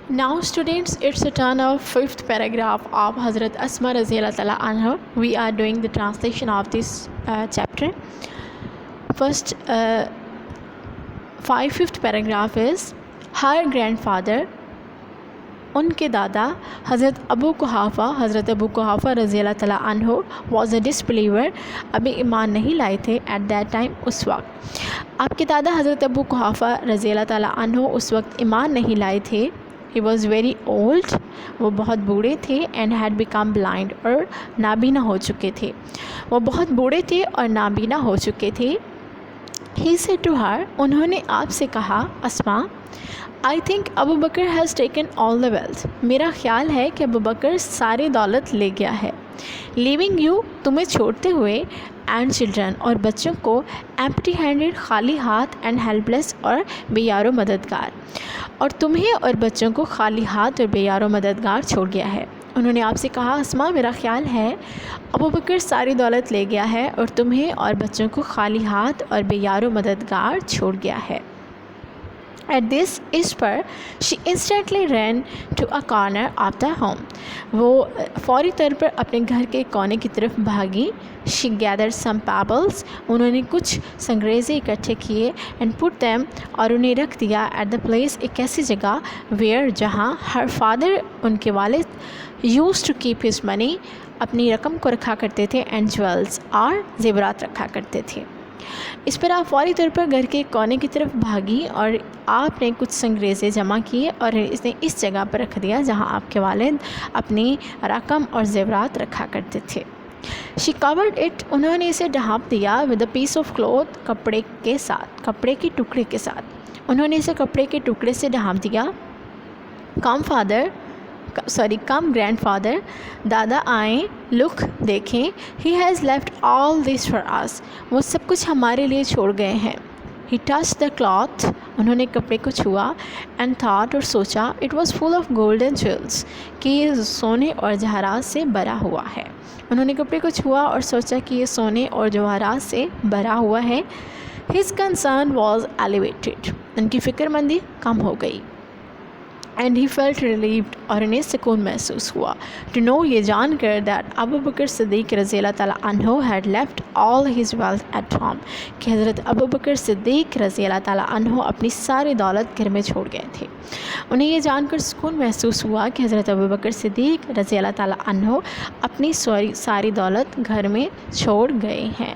Now students, it's a turn of fifth paragraph of Hazrat Asma Raziyallahu Ta'ala Anha. We are doing the translation of this chapter. First, fifth paragraph is her grandfather, उनके दादा हज़रत अबू कुहाफ़ा रज़ियल्लाहु तआला अन्हु was a disbeliever, अभी ईमान नहीं लाए थे एट दैट टाइम, उस वक्त। आपके दादा हज़रत अबू कुहाफ़ा रज़ियल्लाहु तआला अन्हु उस वक्त ईमान नहीं लाए थे। ही वॉज़ वेरी ओल्ड, वो बहुत बूढ़े थे, एंड हैड बिकम ब्लाइंड, और नाबीना हो चुके थे। वो बहुत बूढ़े थे और नाबीना हो चुके थे। ही सेड टू हर, उन्होंने आपसे कहा, Asma, I think Abu Bakr has taken all the wealth, मेरा ख़्याल है कि अबू बकर सारी दौलत ले गया है। लीविंग यू, तुम्हें छोड़ते हुए, एंड चिल्ड्रन, और बच्चों को, एम्प्टी हैंडेड, खाली हाथ, एंड हेल्पलेस, और बेयारो मददगार, और तुम्हें और बच्चों को खाली हाथ और बेयारो मददगार छोड़ गया है। उन्होंने आपसे कहा, अस्मा, मेरा ख़्याल है अबू बकर सारी दौलत ले गया है और तुम्हें और बच्चों को खाली हाथ और बेयारो मददगार छोड़ गया है। At this, इस पर, she instantly ran to a corner of the home, वो फौरी तौर पर अपने घर के कोने की तरफ भागी। She gathered some pebbles, उन्होंने कुछ संगरेज़े इकट्ठे किए, and put them, और उन्हें रख दिया, at the place, एक ऐसी जगह, where, जहाँ her father, उनके वालिद, used to keep his money, अपनी रकम को रखा करते थे, and jewels, और ज़ेवरात रखा करते थे। इस पर आप फौरी तौर पर घर के कोने की तरफ भागी और आपने कुछ संगरेज़े जमा किए और इसने इस जगह पर रख दिया जहां आपके वालिद अपनी रकम और ज़ेवरात रखा करते थे। शी कवर्ड इट, उन्होंने इसे ढाँप दिया, with a piece of cloth, कपड़े के साथ, कपड़े के टुकड़े के साथ, उन्होंने इसे कपड़े के टुकड़े से ढाँप दिया। कम ग्रैंडफादर, दादा आए, लुक, देखें, he has left all this for us, वो सब कुछ हमारे लिए छोड़ गए हैं। ही टच द क्लॉथ, उन्होंने कपड़े को छुआ, एंड थॉट, और सोचा, it was full of gold and jewels, कि ये सोने और जवाहरात से भरा हुआ है। उन्होंने कपड़े को छुआ और सोचा कि ये सोने और जवाहरात से भरा हुआ है। हिज कंसर्न वॉज एलिवेटेड, उनकी फ़िक्रमंदी कम हो गई। एंड ही फेल्ट रिलीव्ड, और उन्हें सुकून महसूस हुआ, टू नो, ये जान कर, दैट अबू बकर सिद्दीक़ रज़ियल्लाहु तआला अन्हु had left all his wealth at home, कि हज़रत अबू बकर सिद्दीक़ रज़ियल्लाहु तआला अन्हु अपनी सारी दौलत घर में छोड़ गए थे। उन्हें ये जानकर सुकून महसूस हुआ कि हज़रत अबू बकर सिद्दीक़ रज़ियल्लाहु तआला अन्हु अपनी सारी दौलत घर में छोड़ गए हैं।